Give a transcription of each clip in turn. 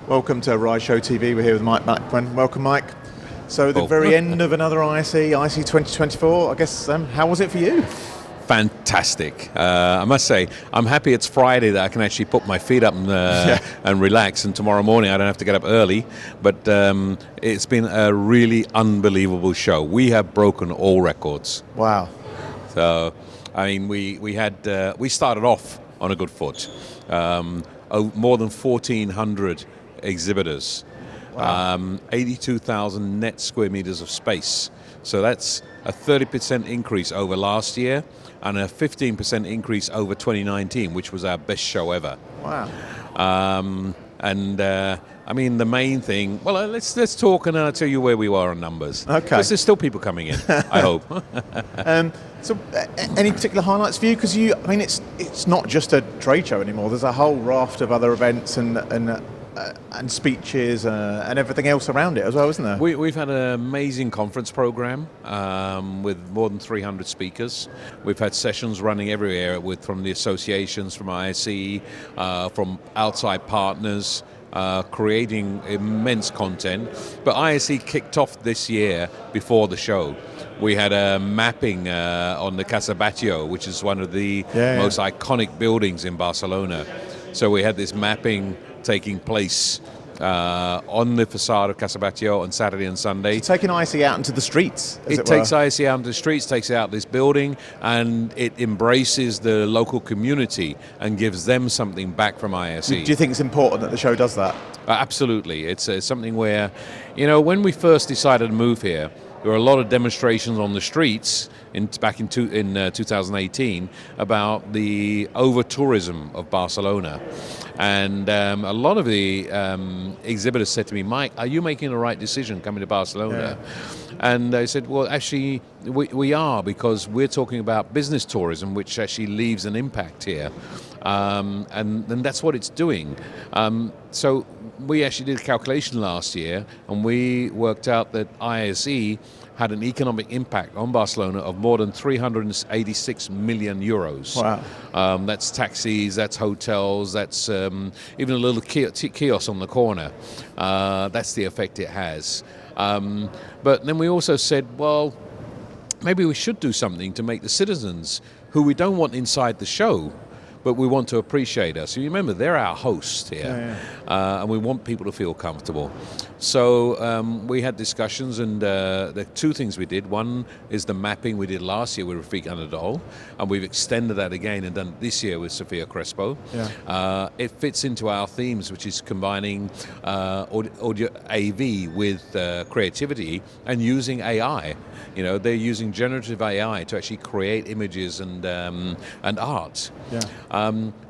Welcome to Rise Show TV. We're here with Mike Blackman. Welcome, Mike. So the very end of another ISE 2024. I guess, how was it for you? Fantastic. I must say, I'm happy it's Friday that I can actually put my feet up and relax, and tomorrow morning I don't have to get up early. But it's been a really unbelievable show. We have broken all records. Wow. So, I mean, we started off on a good foot. More than 1,400 exhibitors. Wow. 82,000 net square meters of space. So that's a 30% increase over last year and a 15% increase over 2019, which was our best show ever. Wow. I mean, the main thing, well, let's talk and I'll tell you where we are on numbers. Okay. Because there's still people coming in, I hope. So any particular highlights for you? Because I mean, it's not just a trade show anymore. There's a whole raft of other events and speeches and everything else around it as well, isn't there? We've had an amazing conference program with more than 300 speakers. We've had sessions running everywhere from the associations, from ISE, from outside partners, creating immense content. But ISE kicked off this year before the show. We had a mapping on the Casa Batlló, which is one of the most iconic buildings in Barcelona. So we had this mapping taking place on the facade of Casa Batlló on Saturday and Sunday. So taking ISE out into the streets, it takes ISE out into the streets, takes it out this building, and it embraces the local community and gives them something back from ISE. Do you think it's important that the show does that? Absolutely. It's something where, when we first decided to move here, there were a lot of demonstrations on the streets back in 2018 about the over-tourism of Barcelona. And a lot of the exhibitors said to me, Mike, are you making the right decision coming to Barcelona? Yeah. And I said, well, actually, we are, because we're talking about business tourism, which actually leaves an impact here. And that's what it's doing. So we actually did a calculation last year, and we worked out that ISE had an economic impact on Barcelona of more than 386 million euros. Wow. That's taxis, that's hotels, that's even a little kiosk on the corner. That's the effect it has. But then we also said, well, maybe we should do something to make the citizens, who we don't want inside the show, but we want to appreciate us. So you remember, they're our hosts here, and we want people to feel comfortable. So we had discussions, and there are two things we did. One is the mapping we did last year with Rafik Anadol, and we've extended that again and done it this year with Sofia Crespo. Yeah. It fits into our themes, which is combining audio AV with creativity and using AI. They're using generative AI to actually create images and art. Yeah.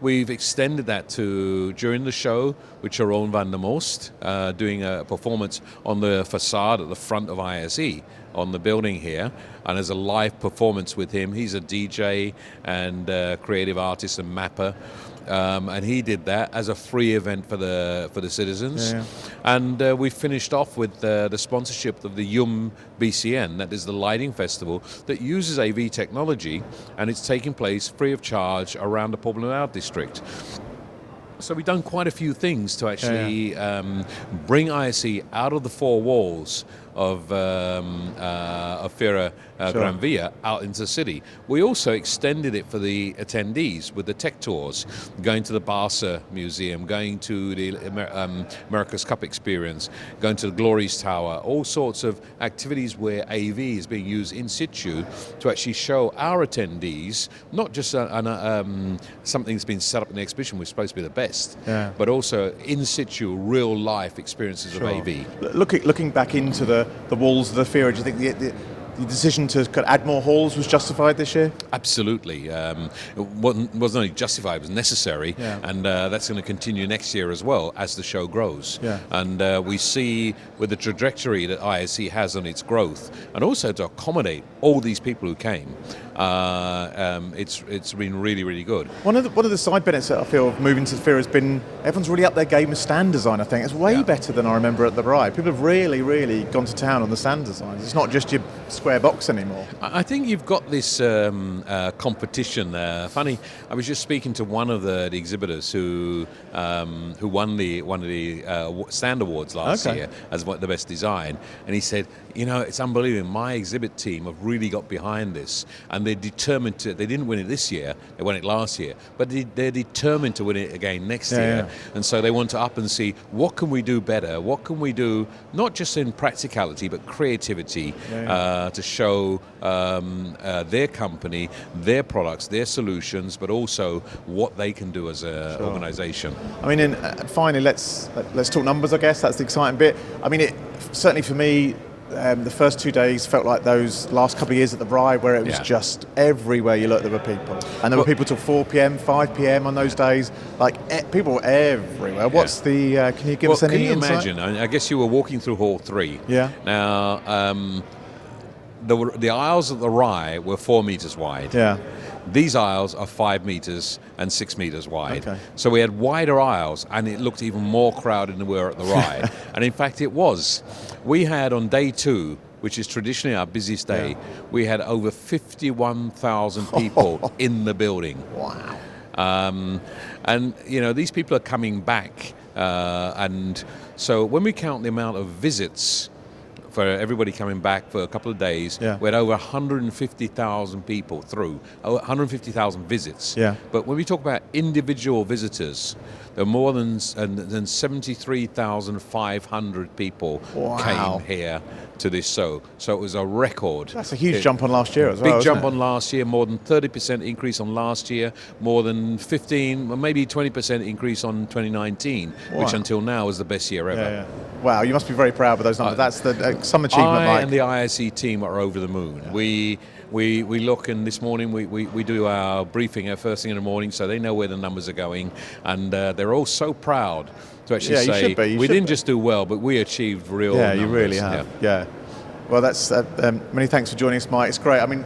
We've extended that to, during the show, with Sharon van der Most doing a performance on the facade at the front of ISE, on the building here, and there's a live performance with him. He's a DJ and creative artist and mapper. And he did that as a free event for the citizens. Yeah. And we finished off with the sponsorship of the YUM BCN, that is the lighting festival that uses AV technology, and it's taking place free of charge around the Poblenou district. So we've done quite a few things to actually bring ISE out of the four walls of Fira Gran Via out into the city. We also extended it for the attendees with the tech tours, going to the Barca Museum, going to the America's Cup experience, going to the Glories Tower, all sorts of activities where AV is being used in situ to actually show our attendees, not just something that's been set up in the exhibition, which is supposed to be the best, but also in situ, real life experiences of AV. Looking back into the walls of the Fira, do you think the decision to add more halls was justified this year? Absolutely. It wasn't only justified, it was necessary, and that's going to continue next year as well as the show grows. Yeah. And we see with the trajectory that ISE has on its growth, and also to accommodate all these people who came, it's been really, really good. One of the side benefits that I feel of moving to the Fira has been everyone's really up their game with stand design. I think it's way better than I remember at the Bride. People have really, really gone to town on the stand designs. It's not just your square square box anymore. I think you've got this competition. Funny, I was just speaking to one of the exhibitors who won one of the stand awards last year as the best design, and he said, it's unbelievable. My exhibit team have really got behind this, and they're determined to. They didn't win it this year; they won it last year, but they're determined to win it again next year. And so they want to up and see what can we do better. What can we do, not just in practicality but creativity, to show their company, their products, their solutions, but also what they can do as an organisation. I mean, finally, let's talk numbers. I guess that's the exciting bit. I mean, certainly for me. The first 2 days felt like those last couple of years at the Rye, where it was just everywhere you looked, there were people. And there were people till 4 p.m, 5 p.m. on those days. Like, people were everywhere. What's the, can you give us any insight? Can you imagine? I guess you were walking through Hall 3. Yeah. Now, the aisles at the Rye were 4 meters wide. Yeah. These aisles are 5 meters and 6 meters wide. Okay. So we had wider aisles, and it looked even more crowded than we were at the Rye. And in fact, it was. We had on day 2, which is traditionally our busiest day, we had over 51,000 people in the building. Wow. And, these people are coming back. And so when we count the amount of visits for everybody coming back for a couple of days, we had over 150,000 people through, 150,000 visits. Yeah. But when we talk about individual visitors, there were more than 73,500 people came here to this show. So it was a record. That's a huge jump on last year as well. Big jump on last year, more than 30% increase on last year, more than 15, or maybe 20% increase on 2019, which until now is the best year ever. Yeah. Wow, you must be very proud of those numbers. That's some achievement. And the ISE team are over the moon. Yeah. We look, and this morning we do our briefing first thing in the morning, so they know where the numbers are going, and they're all so proud to actually say we didn't just do well, but we achieved real numbers. You really have. Yeah. Well, that's many thanks for joining us, Mike. It's great. I mean,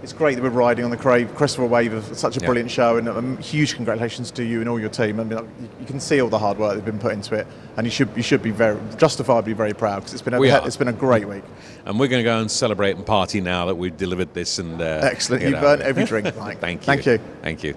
it's great that we're riding on the crest of a wave of such a brilliant show, and huge congratulations to you and all your team. I mean, you can see all the hard work they've been put into it, and you should be very justifiably very proud, because it's been a great week. And we're going to go and celebrate and party now that we've delivered this. And excellent. You've earned every drink, Mike. Thank you. Thank you. Thank you.